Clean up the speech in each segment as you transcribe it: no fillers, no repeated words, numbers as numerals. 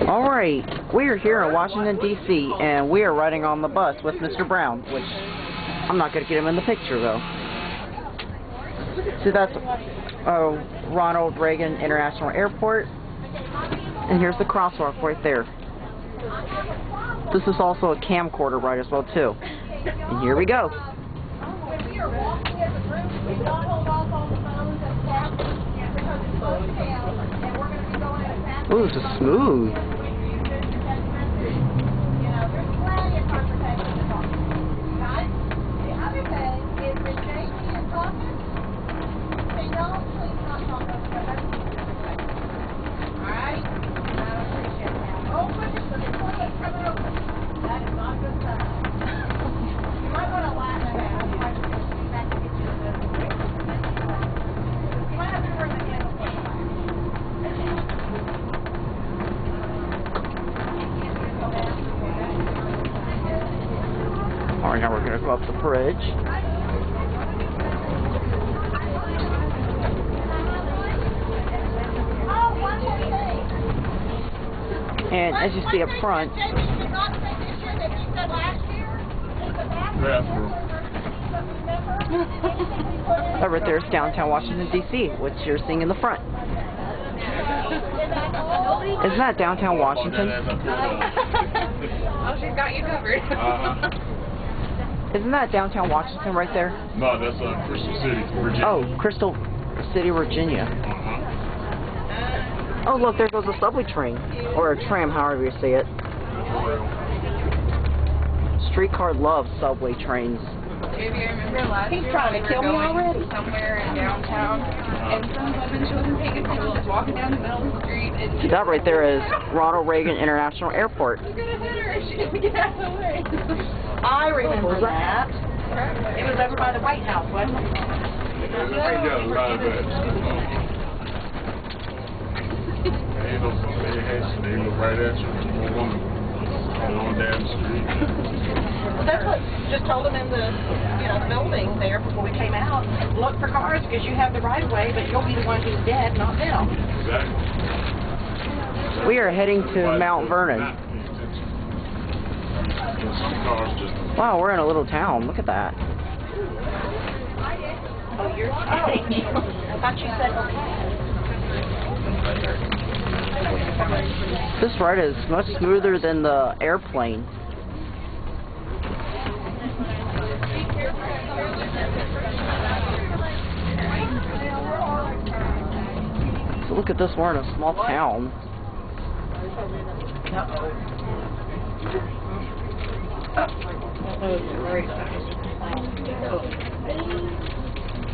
Alright, we are here in Washington, D.C., and we are riding on the bus with Mr. Brown, which I'm not going to get him in the picture, though. So that's Ronald Reagan International Airport, and here's the crosswalk right there. This is also a camcorder ride as well, too. And here we go. Ooh, this is smooth. Alright, now we're going to go up the bridge. And as you see up front, that right there is downtown Washington, D.C., which you're seeing in the front. Isn't that downtown Washington? Oh, she's got you covered. Isn't that downtown Washington right there? No, that's Crystal City, Virginia. Oh, Crystal City, Virginia. Oh, look, there goes a subway train. Or a tram, however you say it. Streetcar loves subway trains. Maybe I remember last year trying to kill me already. Somewhere in downtown, and some woman, she wasn't taking pictures, just walking down the middle of the street. And See, that right there is Ronald Reagan International Airport. I was going to hit her if she didn't get out of the way. I remember that. It was over by the White House, wasn't it? They look right at you. Going down the street. Well, that's what just told them in the, the building there before we came out. Look for cars because you have the right of way, but you'll be the one who's dead, not them. Exactly. We are heading to Mount Vernon. Wow, we're in a little town. Look at that. Oh, you're kidding. I thought you said okay. This ride is much smoother than the airplane. So look at this, we're in a small town.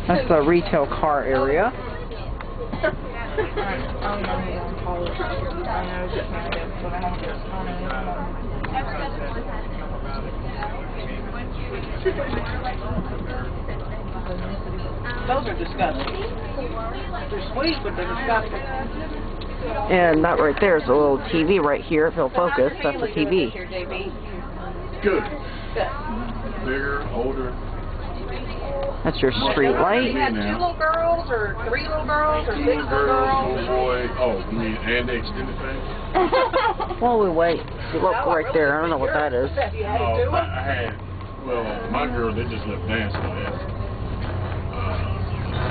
That's the retail car area. Those are disgusting. They're sweet, but they're disgusting. And that right there is a little TV right here. If it'll focus, that's a TV. Good. Bigger, older. That's your street light. You had 2 little girls, or 3 little girls, or 6 little girls. Boy. Oh, you mean and the extended family? While we wait, look right there. I don't know what that is. Oh, I had. Well, my girl, they just left dance for that.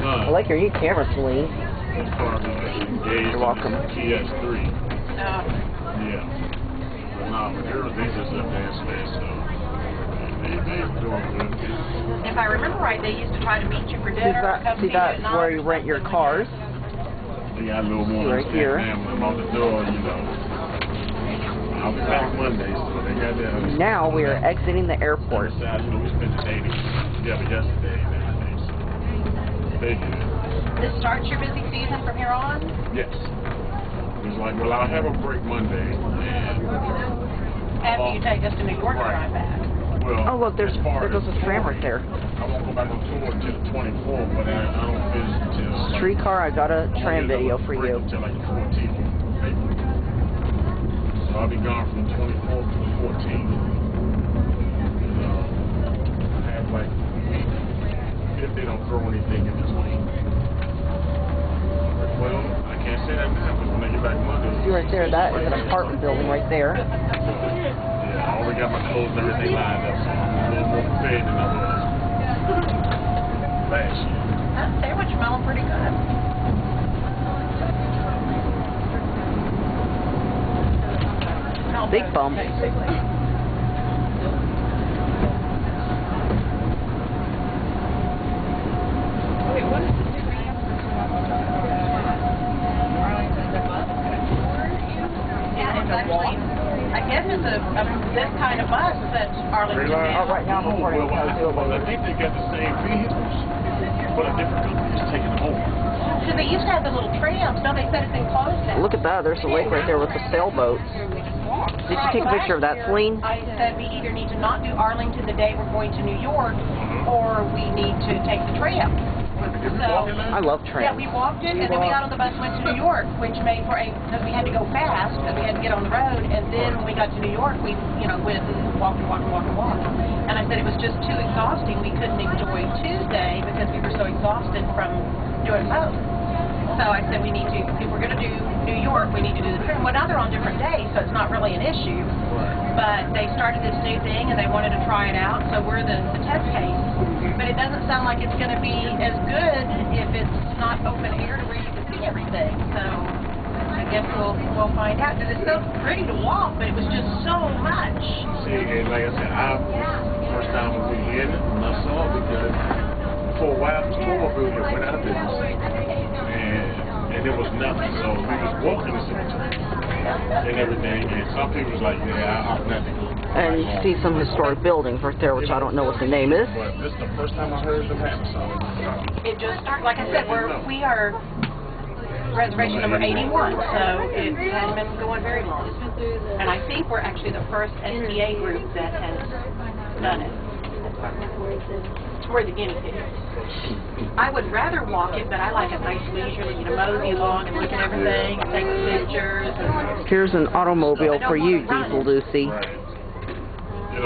I like your new camera, Celine. You're welcome. TS3. Yeah. But no, the girls, they just left dance for that, so they're doing good. If I remember right, they used to try to meet you for dinner. See, that's where you rent your cars. They got a little more right here. When I'm on the door, I'll be back Monday, so they got that. Now we are exiting the airport. We spent the day together yesterday and everything, so they good. This starts your busy season from here on? Yes. It was like, well, I'll have a break Monday. And after you take us to New York and drive back. Well, oh, look, there goes a tram right there. I won't go back on tour until the 24th, but I don't visit until... Streetcar, I got a tram video for you. Until like the 14th of April. So I'll be gone from the 24th to the 14th. I have like, if they don't throw anything in between. Well, I can't can't say that now because when I get back Monday. See right there, that is an apartment building right there. Yeah, I already got my clothes and everything lined up, so I'm a little more prepared than I was last year. That sandwich smelling pretty good. Big bump. Wait, what is the I guess it's this kind of bus that's Arlington. Oh, right now I'm recording. I think they got the same vehicles, but a different company is taking them over. So they used to have the little trams. No, they said it's been closed now. Look at that. There's the lake right there with the sailboats. Did you take a picture of that, Celine? I said we either need to not do Arlington the day we're going to New York, or we need to take the tram. So, I love trams. yeah, we walked it, and then we got on the bus and went to New York, which made for because we had to go fast, because we had to get on the road, and then when we got to New York, we, went and walked. And I said it was just too exhausting. We couldn't enjoy Tuesday because we were so exhausted from doing both. So I said we need to, if we're going to do New York, we need to do the tram. Well, now they're on different days, so it's not really an issue. But they started this new thing, and they wanted to try it out, so we're the test case. But it doesn't sound like it's going to be as good if it's not open air to where you can see everything. So I guess we'll find out. Because it's so pretty to walk, but it was just so much. See, and like I said, first time we were in it, when I saw it, because for a while, the store building went out of business. And there was nothing, so we was walking the cemetery and everything, and some people was like, yeah, I'm not to go. And you see some historic buildings right there, which I don't know what the name is. But this is the first time I heard them happen, so. It just started, like I said, we are reservation number 81, so it hasn't been going very long. And I think we're actually the first STA group that has done it. We're the guinea pigs. I would rather walk it, but I like a nice leisurely, mosey along and look at everything and take pictures. Here's an automobile for you, Diesel Lucy.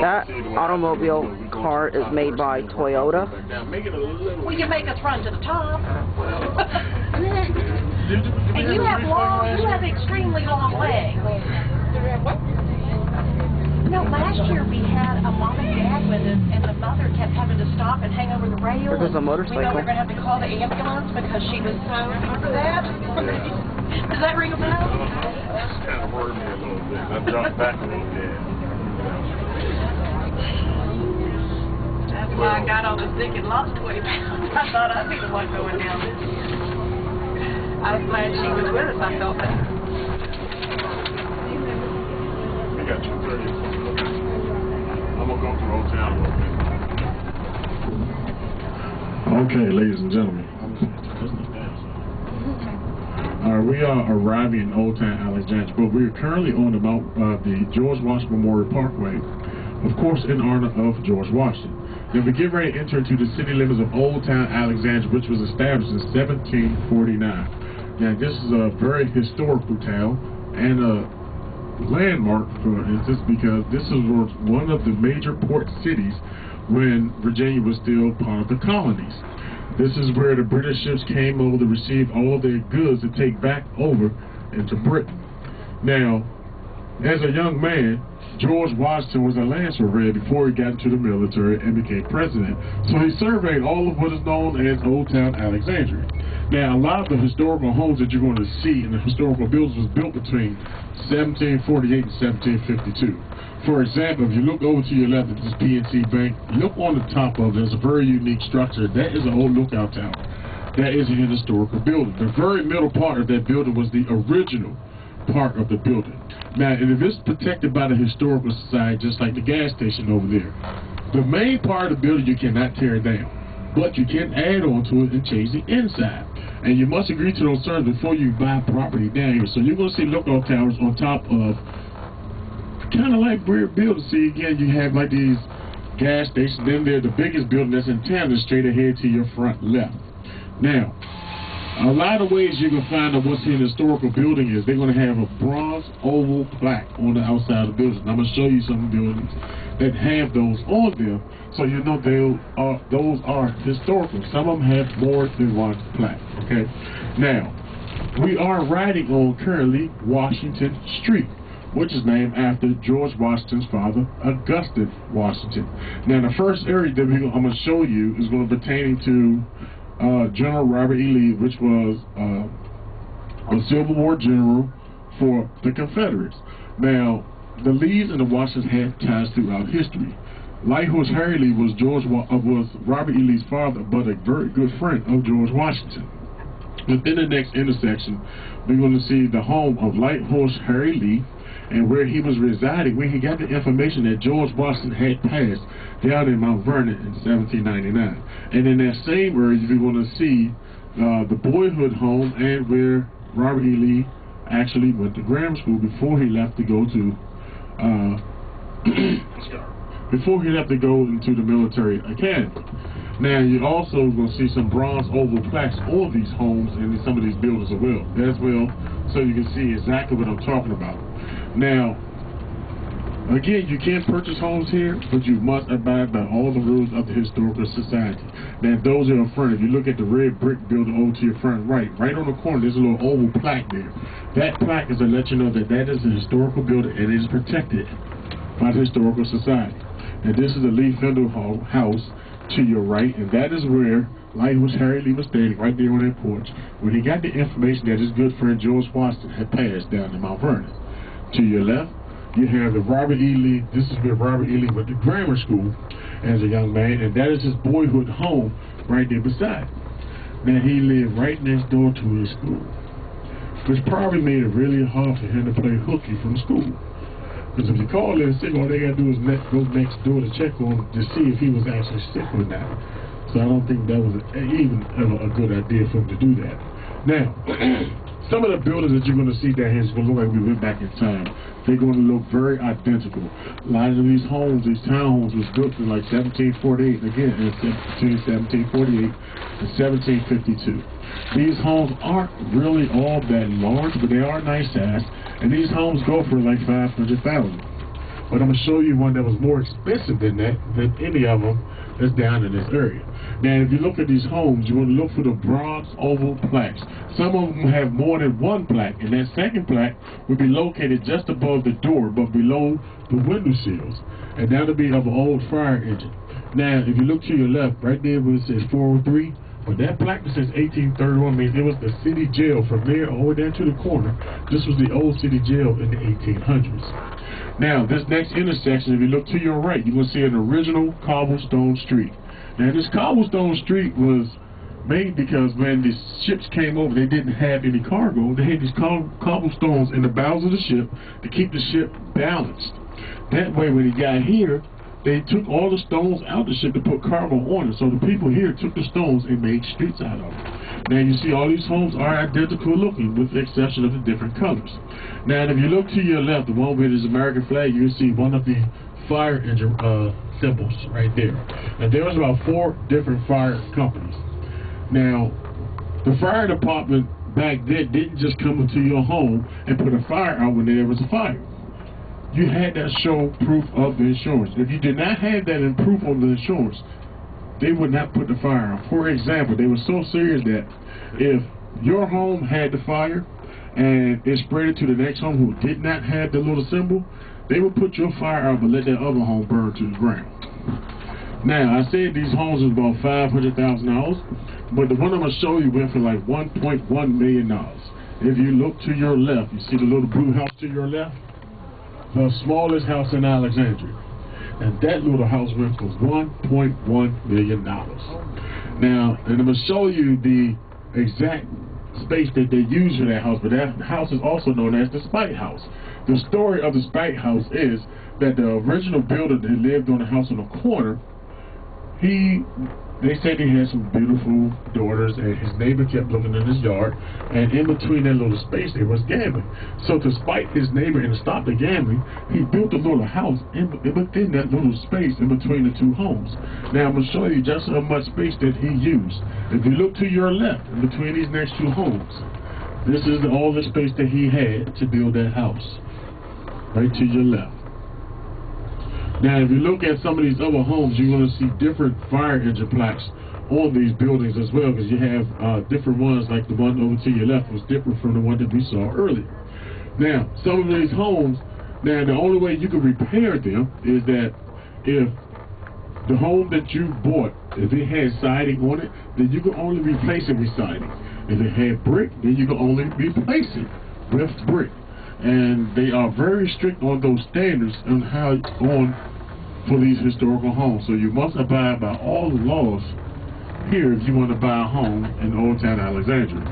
That automobile car is made by Toyota. Well, you make us run to the top. And you have extremely long legs. No, last year we had a mom and dad with us, and the mother kept having to stop and hang over the rail. There's a motorcycle. We know we're going to have to call the ambulance because she was so, remember that? Does that ring a bell? That's kind of worried me a little bit. I dropped back a little bit. That's why I got all this sick and lost 20 pounds. I thought I'd be the one going down this year. I was glad she was with us. I felt better. We got 2:30. I'm going to go through Old Town a little bit. Okay, ladies and gentlemen. We are arriving in Old Town Alexandria, but we are currently on the George Washington Memorial Parkway, of course in honor of George Washington. Now we get ready to enter into the city limits of Old Town Alexandria, which was established in 1749. Now this is a very historical town and a landmark for this because this was one of the major port cities when Virginia was still part of the colonies. This is where the British ships came over to receive all of their goods to take back over into Britain. Now, as a young man, George Washington was a land surveyor before he got into the military and became president. So he surveyed all of what is known as Old Town Alexandria. Now, a lot of the historical homes that you're going to see in the historical buildings was built between 1748 and 1752. For example, if you look over to your left at this PNC Bank, look on the top of it. There's a very unique structure. That is an old lookout tower. That is an historical building. The very middle part of that building was the original part of the building. Now, and if it's protected by the Historical Society, just like the gas station over there, the main part of the building you cannot tear down, but you can add on to it and change the inside. And you must agree to those terms before you buy property down here. So you're going to see lookout towers on top of kind of like weird buildings. See, again, you have like these gas stations. Then there's the biggest building that's in town is straight ahead to your front left. Now, a lot of ways you can find out what's in the historical building is they're going to have a bronze oval plaque on the outside of the building. I'm going to show you some buildings that have those on them, so you know those are historical. Some of them have more than one plaque. Okay. Now, we are riding on currently Washington Street, which is named after George Washington's father, Augustus Washington. Now, the first area that I'm going to show you is going to pertain to General Robert E. Lee, which was a Civil War general for the Confederates. Now, the Lees and the Washingtons had ties throughout history. Light Horse Harry Lee was Robert E. Lee's father, but a very good friend of George Washington. Within the next intersection, we're going to see the home of Light Horse Harry Lee, and where he was residing, where he got the information that George Washington had passed down in Mount Vernon in 1799. And in that same area, we're going to see the boyhood home and where Robert E. Lee actually went to grammar school before he left to go to into the military academy. Now, you're also going to see some bronze oval plaques on these homes and in some of these buildings as well, so you can see exactly what I'm talking about. Now, again, you can purchase homes here, but you must abide by all the rules of the Historical Society. Now, those are in front. If you look at the red brick building over to your front right on the corner, there's a little oval plaque there. That plaque is to let you know that that is a historical building and it is protected by the Historical Society. And this is the Lee Fendel house to your right, and that is where Light Horse Harry Lee was standing right there on that porch when he got the information that his good friend George Washington had passed down in Mount Vernon. To your left, you have the Robert E. Lee. This is where Robert E. Lee went to grammar school as a young man, and that is his boyhood home right there beside. Now, he lived right next door to his school, which probably made it really hard for him to play hooky from school. Because if you call in sick, all they got to do is go next door to check on him to see if he was actually sick or not. So I don't think that was even ever a good idea for him to do that. Now, some of the buildings that you're going to see down here is going to look like we went back in time. They're going to look very identical. A lot of these homes, these townhomes, was built in like 1748, again, between 1748 and 1752. These homes aren't really all that large, but they are nice size, and these homes go for like $500,000. But I'm going to show you one that was more expensive than that, than any of them that's down in this area. Now, if you look at these homes, you want to look for the bronze oval plaques. Some of them have more than one plaque, and that second plaque will be located just above the door, but below the window sills, and that'll be of an old fire engine. Now, if you look to your left, right there where it says 403, but that plaque that says 1831 means it was the city jail from there all the way down to the corner. This was the old city jail in the 1800s. Now, this next intersection, if you look to your right, you're going to see an original cobblestone street. Now, this cobblestone street was made because when the ships came over, they didn't have any cargo. They had these cobblestones in the bows of the ship to keep the ship balanced. That way, when he got here, they took all the stones out of the ship to put cargo on it. So the people here took the stones and made streets out of them. Now you see all these homes are identical looking with the exception of the different colors. Now if you look to your left, the one with his American flag, you see one of the fire engine symbols right there. And there was about 4 different fire companies. Now, the fire department back then didn't just come into your home and put a fire out when there was a fire. You had to show proof of the insurance. If you did not have that in proof of the insurance, they would not put the fire out. For example, they were so serious that if your home had the fire and it spread it to the next home who did not have the little symbol, they would put your fire out but let that other home burn to the ground. Now, I said these homes was about $500,000, but the one I'm going to show you went for like $1.1 million. If you look to your left, you see the little blue house to your left? The smallest house in Alexandria. And that little house went for $1.1 million. Now, and I'm going to show you the exact space that they use for that house, but that house is also known as the Spite House. The story of the Spite House is that the original builder that lived on the house on the corner, they said he had some beautiful daughters, and his neighbor kept looking in his yard, and in between that little space there was gambling. So to spite his neighbor and to stop the gambling, he built a little house within that little space in between the 2 homes. Now I'm going to show you just how much space that he used. If you look to your left, in between these next 2 homes, this is all the space that he had to build that house. Right to your left. Now, if you look at some of these other homes, you're going to see different fire engine plaques on these buildings as well, because you have different ones, like the one over to your left was different from the one that we saw earlier. Now, some of these homes, now the only way you can repair them is that if the home that you bought, if it had siding on it, then you can only replace it with siding. If it had brick, then you can only replace it with brick. And they are very strict on those standards on how for these historical homes. So you must abide by all the laws here if you want to buy a home in Old Town Alexandria.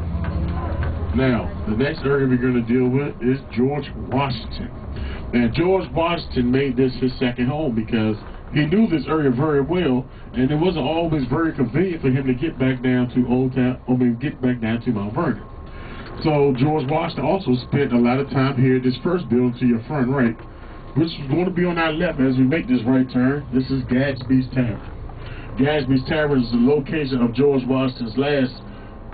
Now, the next area we're going to deal with is George Washington. Now, George Washington made this his second home because he knew this area very well, and it wasn't always very convenient for him to get back down to get back down to Mount Vernon. So George Washington also spent a lot of time here at this first building to your front right, which is going to be on our left as we make this right turn. This is Gadsby's Tavern. Gadsby's Tavern is the location of George Washington's last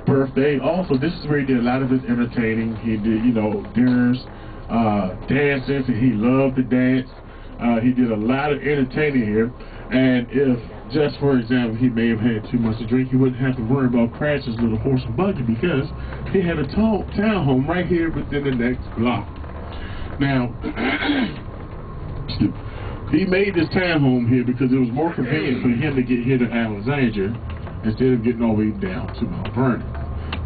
birthday. Also, this is where he did a lot of his entertaining. He did, dinners, dances, and he loved to dance. He did a lot of entertaining here, and if, just for example, he may have had too much to drink, he wouldn't have to worry about crashing his little horse and buggy because he had a townhome right here within the next block. Now, he made this townhome here because it was more convenient for him to get here to Alexandria instead of getting all the way down to Mount Vernon.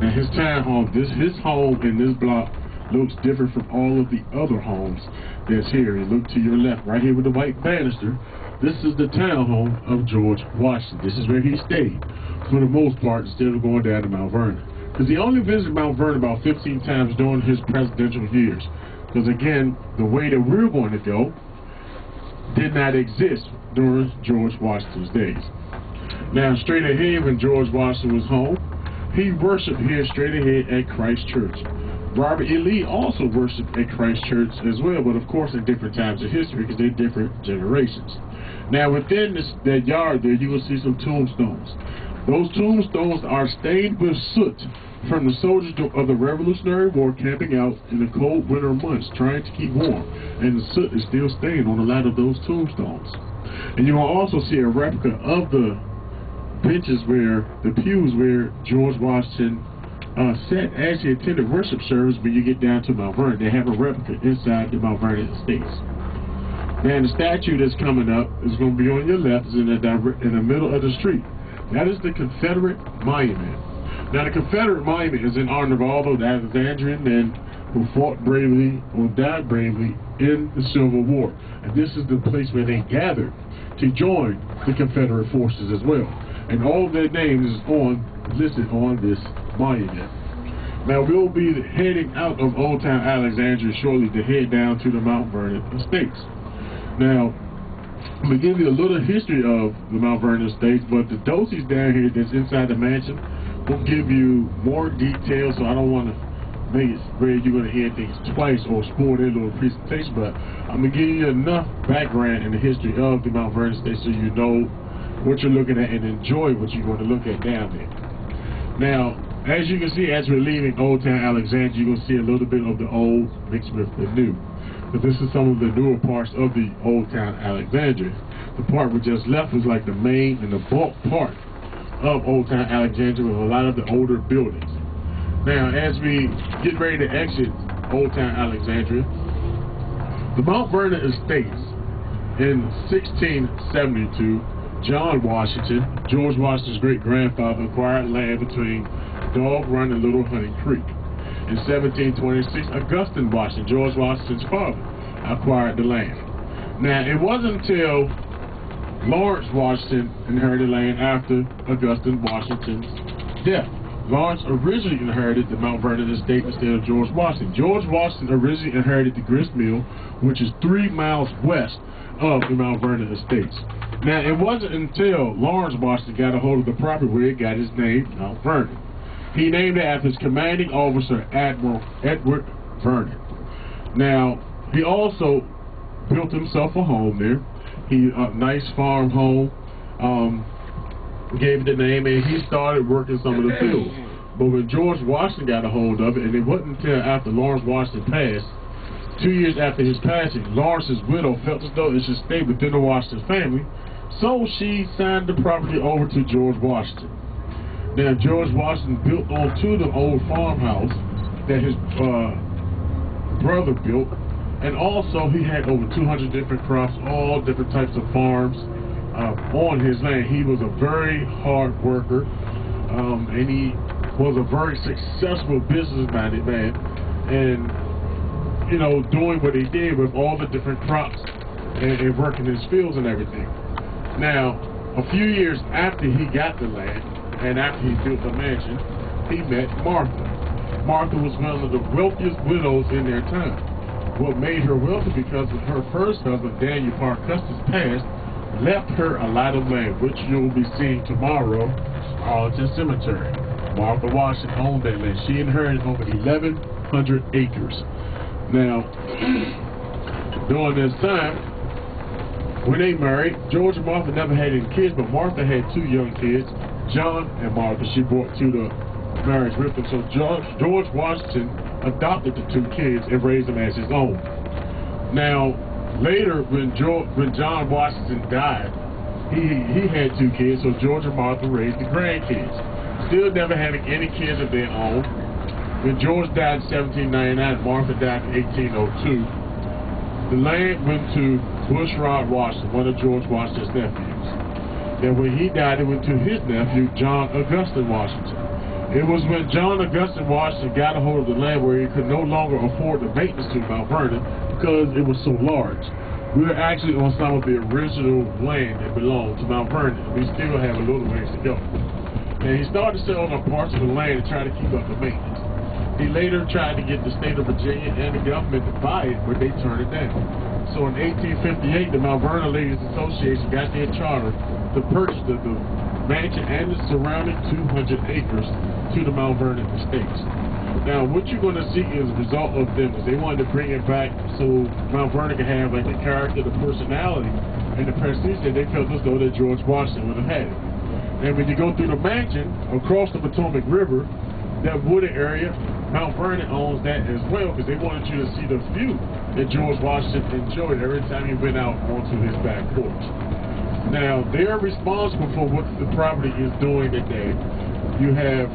Now, his townhome, his home in this block looks different from all of the other homes that's here. You look to your left, right here with the white banister. This is the townhome of George Washington. This is where he stayed for the most part instead of going down to Mount Vernon. Because he only visited Mount Vernon about 15 times during his presidential years. Because again, the way that we're going to go did not exist during George Washington's days. Now, straight ahead, when George Washington was home, he worshiped here straight ahead at Christ Church. Robert E. Lee also worshipped at Christ Church as well, but of course in different times of history because they're different generations. Now, within that yard there, you will see some tombstones. Those tombstones are stained with soot from the soldiers of the Revolutionary War camping out in the cold winter months trying to keep warm, and the soot is still stained on a lot of those tombstones. And you will also see a replica of the benches the pews where George Washington sat as he attended worship service when you get down to Mount Vernon. They have a replica inside the Mount Vernon Estates. Now, the statue that's coming up is going to be on your left, is in the middle of the street. That is the Confederate Monument. Now, the Confederate Monument is in honor of all those Alexandrian men who fought bravely or died bravely in the Civil War. And this is the place where they gathered to join the Confederate forces as well. And all of their names is listed on this monument. Now, we'll be heading out of Old Town Alexandria shortly to head down to the Mount Vernon Estates. Now, I'm going to give you a little history of the Mount Vernon Estates, but the doses down here that's inside the mansion will give you more details, so I don't want to make it where you're going to hear things twice or spoil their little presentation, but I'm going to give you enough background in the history of the Mount Vernon Estates so you know what you're looking at and enjoy what you're going to look at down there. Now, as you can see, as we're leaving Old Town Alexandria, you're going to see a little bit of the old mixed with the new. But this is some of the newer parts of the Old Town Alexandria. The part we just left was like the main and the bulk part of Old Town Alexandria with a lot of the older buildings. Now, as we get ready to exit Old Town Alexandria, the Mount Vernon Estates in 1672, John Washington, George Washington's great-grandfather, acquired land between Dog Run and Little Honey Creek. In 1726, Augustine Washington, George Washington's father, acquired the land. Now, it wasn't until Lawrence Washington inherited land after Augustine Washington's death. Lawrence originally inherited the Mount Vernon estate instead of George Washington. George Washington originally inherited the grist mill, which is 3 miles west of the Mount Vernon estates. Now, it wasn't until Lawrence Washington got a hold of the property where it got its name, Mount Vernon. He named it after his commanding officer, Admiral Edward Vernon. Now, he also built himself a home there. A nice farm home, gave it the name, and he started working some of the fields. But when George Washington got a hold of it, and it wasn't until after Lawrence Washington passed, 2 years after his passing, Lawrence's widow felt as though it should stay within the Washington family, so she signed the property over to George Washington. Now, George Washington built onto the old farmhouse that his brother built, and also he had over 200 different crops, all different types of farms on his land. He was a very hard worker, and he was a very successful business-minded man, and you know, doing what he did with all the different crops and working his fields and everything. Now, a few years after he got the land and after he built the mansion, he met Martha. Martha was one of the wealthiest widows in their time. What made her wealthy because of her first husband, Daniel Park Custis, passed, left her a lot of land, which you'll be seeing tomorrow, Arlington Cemetery. Martha Washington owned that land. She inherited over 1,100 acres. Now, during this time, when they married, George and Martha never had any kids, but Martha had 2 young kids, John and Martha. She brought to the marriage with them. So George Washington adopted the 2 kids and raised them as his own. Now, later, when John Washington died, he had 2 kids, so George and Martha raised the grandkids. Still never having any kids of their own. When George died in 1799, Martha died in 1802, the land went to Bushrod Washington, one of George Washington's nephews. Then when he died, it went to his nephew, John Augustine Washington. It was when John Augustine Washington got a hold of the land where he could no longer afford the maintenance to Mount Vernon because it was so large. We were actually on some of the original land that belonged to Mount Vernon. We still have a little ways to go. And he started selling on parts of the land to try to keep up the maintenance. He later tried to get the state of Virginia and the government to buy it, but they turned it down. So in 1858, the Mount Vernon Ladies Association got their charter to purchase the mansion and the surrounding 200 acres to the Mount Vernon estates. Now, what you're going to see is a result of them is they wanted to bring it back so Mount Vernon could have like the character, the personality, and the prestige that they felt as though that George Washington would have had. And when you go through the mansion across the Potomac River, that wooded area, Mount Vernon owns that as well because they wanted you to see the view that George Washington enjoyed every time he went out onto his back porch. Now, they're responsible for what the property is doing today. You have,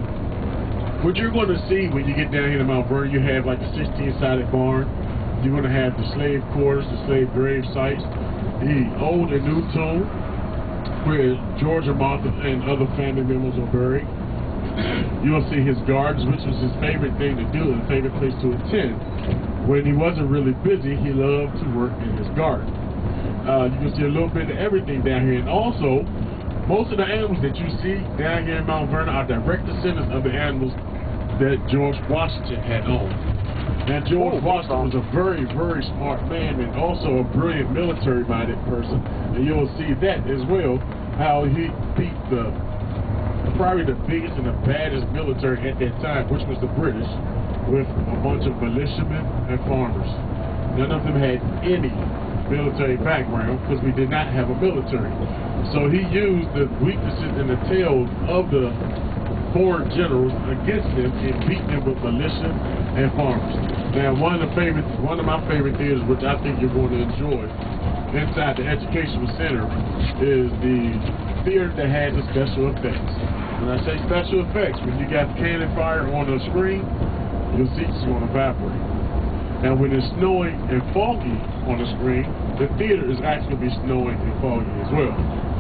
what you're going to see when you get down here to Mount Vernon, you have like the 16-sided barn. You're going to have the slave quarters, the slave grave sites, the old and new tomb where George and Martha and other family members are buried. You'll see his gardens, which was his favorite thing to do and favorite place to attend. When he wasn't really busy, he loved to work in his garden. You can see a little bit of everything down here. And also, most of the animals that you see down here in Mount Vernon are direct descendants of the animals that George Washington had owned. Now, George Washington was a very, very smart man and also a brilliant military-minded person. And you'll see that as well, how he beat probably the biggest and the baddest military at that time, which was the British, with a bunch of militiamen and farmers. None of them had any military background because we did not have a military. So he used the weaknesses and the tails of the foreign generals against them and beat them with militia and farmers. Now, one of my favorite theaters, which I think you're going to enjoy, inside the Educational Center, is the theater that has the special effects. When I say special effects, when you got cannon fire on the screen, your seats are going to evaporate. Now, when it's snowing and foggy on the screen, the theater is actually going to be snowing and foggy as well.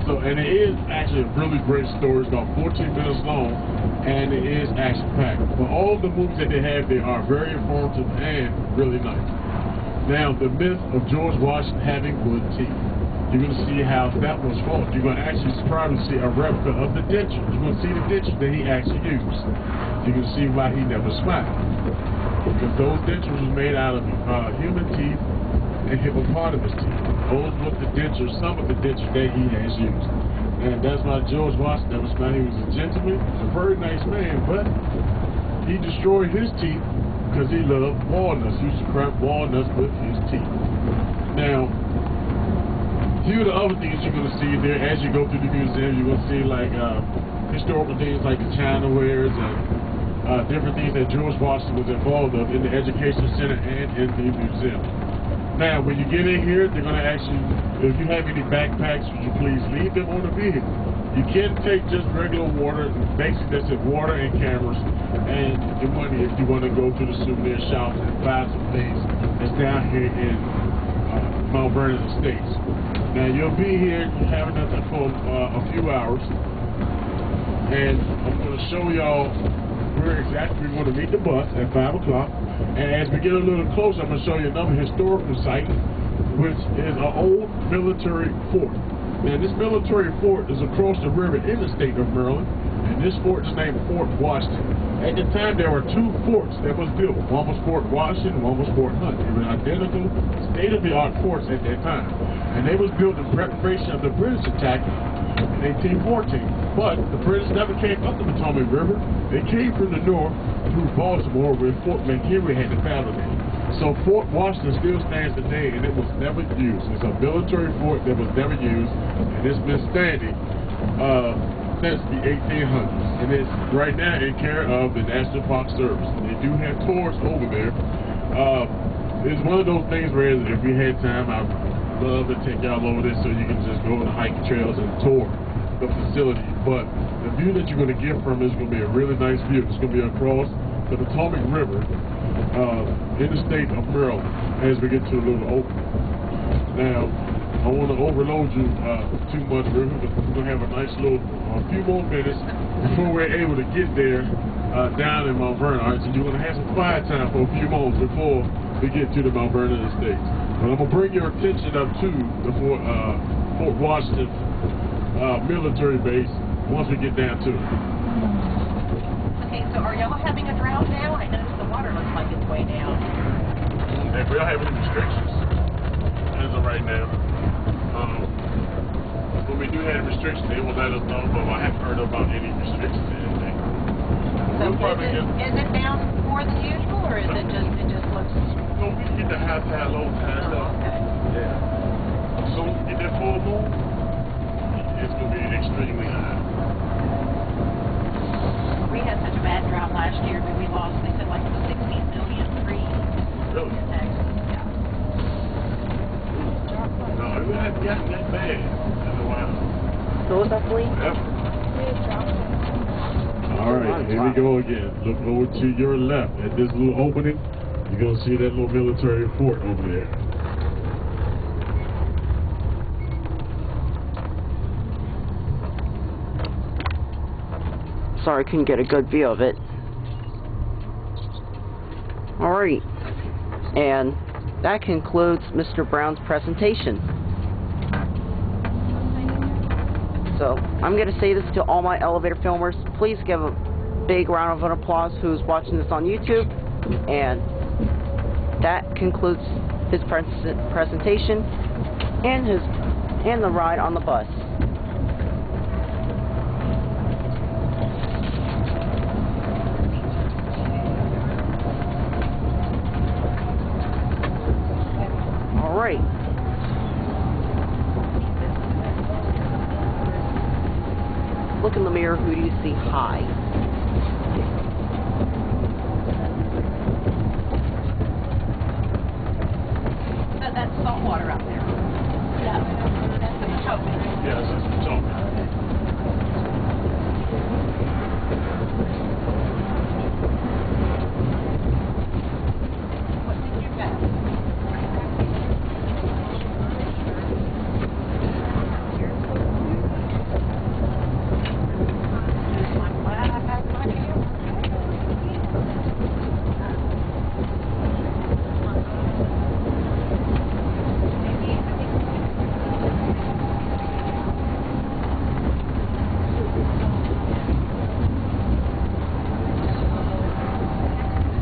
So, and it is actually a really great story. It's about 14 minutes long, and it is action-packed. But all the movies that they have there are very informative and really nice. Now, the myth of George Washington having wood teeth. You're going to see how that was formed. You're going to actually probably see a replica of the dentures. You're going to see the dentures that he actually used. You're going to see why he never smiled. Because those dentures were made out of human teeth and hippopotamus teeth. Those were the dentures, some of the dentures that he has used. And that's why George Washington never smiled. He was a gentleman, a very nice man, but he destroyed his teeth because he loved walnuts. He used to crack walnuts with his teeth. Now, a few of the other things you're going to see there as you go through the museum, you're going to see like historical things like the china wares and different things that George Washington was involved in the Education Center and in the museum. Now, when you get in here, they're going to ask you, if you have any backpacks, would you please leave them on the vehicle? You can't take just regular water. Basically, that's it, water and cameras and your money if you want to go to the souvenir shops and buy some things that's down here in Mount Vernon Estates. Now, you'll be here having nothing for a few hours, and I'm going to show y'all where exactly we're going to meet the bus at 5 o'clock. And as we get a little closer, I'm going to show you another historical site, which is an old military fort. Now, this military fort is across the river in the state of Maryland, and this fort is named Fort Washington. At the time, there were two forts that was built. One was Fort Washington, one was Fort Hunt. They were identical, state-of-the-art forts at that time. And they was built in preparation of the British attack in 1814. But the British never came up the Potomac River. They came from the north through Baltimore, where Fort McHenry had the battle there. So Fort Washington still stands today, and it was never used. It's a military fort that was never used, and it's been standing since the 1800s. And it's right now in care of the National Park Service. They do have tours over there. It's one of those things where if we had time, I'd love to take y'all over there so you can just go on the hiking trails and tour the facility. But the view that you're going to get from it is going to be a really nice view. It's going to be across the Potomac River in the state of Maryland as we get to a little open. Now, I don't want to overload you too much, River, but we're going to have a nice little few more minutes before we're able to get there down in Mount Vernon. All right, so you're going to have some quiet time for a few moments before we get to the Mount Vernon Estates. But I'm going to bring your attention up to the Fort Washington military base once we get down to it. Okay, so are y'all having a drought now? I noticed the water looks like it's way down. And we don't have any restrictions as of right now. When we do have restrictions, they will let us know, but I haven't heard about any restrictions or anything. So is it down more than usual, or is it just looks... No, we get the high tide, low tide stuff. Okay. Yeah. So we get that full moon, it's going to be extremely high. We had such a bad drought last year that we lost, they said, like 60 million trees. Really? In Texas, yeah. No, we haven't gotten that bad in a while. So what's that, Lee? Ever. All right, here we go again. Look over to your left at this little opening. You're going to see that little military fort over there. Sorry, I couldn't get a good view of it. Alright, and that concludes Mr. Brown's presentation. So, I'm going to say this to all my elevator filmers. Please give a big round of applause who's watching this on YouTube. And that concludes his presentation and the ride on the bus. Alright. Look in the mirror, who do you see? Hi. That's salt water out there. No, that's the Potomac. Yes, that's the Potomac. What did you get? I'm glad I packed my camera.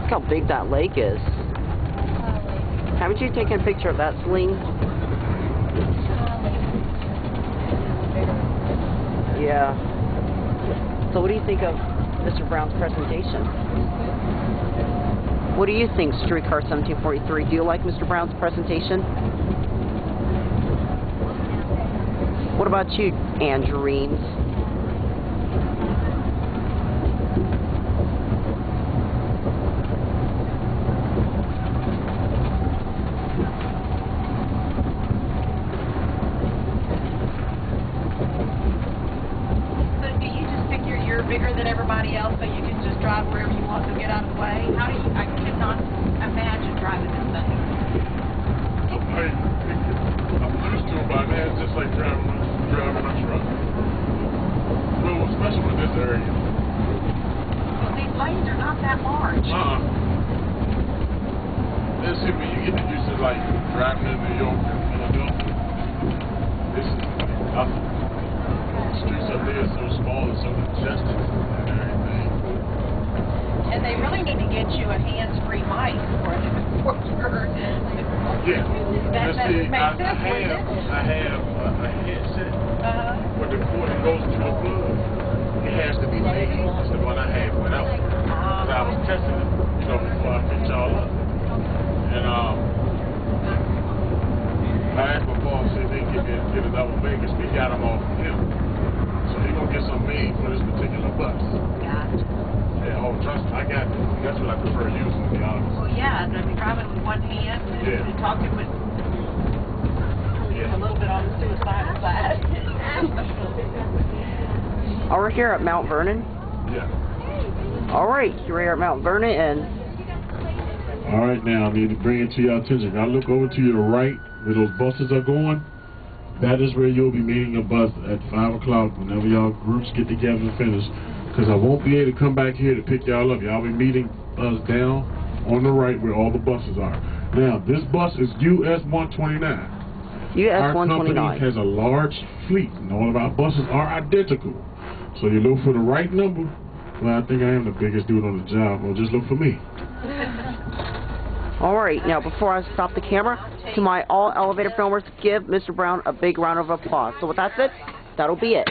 Look how big that lake is. Haven't you taken a picture of that, Celine? Yeah. So what do you think of Mr. Brown's presentation? What do you think, Streetcar 1743? Do you like Mr. Brown's presentation? What about you, Angerines? everybody else so you can just drive wherever you want to get out of the way? How do you, I cannot imagine driving this thing. I'm used to it by now. It's just like driving a truck. Well, especially in this area. Well, these lanes are not that large. Let's see, when you get used to like driving in New York and Philadelphia, this is nothing. The streets up there are so small and so congested and everything. And they really need to get you a hands-free mic for your... Yeah. That see, makes sense, wouldn't it? I have a headset, but the cord that goes to the plug, it has to be made. That's the one I had without. Because I was testing it, before I picked y'all up. And I asked my boss if they could get another made, because we got them off from him. So he's going to get some made for this particular bus. Gotcha. Yeah, trust me, I got it. That's what I prefer using, to be honest. Well, yeah, and if you're driving with one hand and talking with a little bit on the suicidal side. We're here at Mount Vernon. Yeah. All right, you're here at Mount Vernon, and all right, now I need to bring it to your attention. Now look over to your right where those buses are going. That is where you'll be meeting a bus at 5 o'clock whenever y'all groups get together and finish. Because I won't be able to come back here to pick y'all up. Y'all be meeting us down on the right where all the buses are. Now, this bus is US129. US129. Our company has a large fleet, and all of our buses are identical. So you look for the right number. Well, I think I am the biggest dude on the job. Well, just look for me. All right, now before I stop the camera, to my all elevator filmers, give Mr. Brown a big round of applause. So with that said, that'll be it.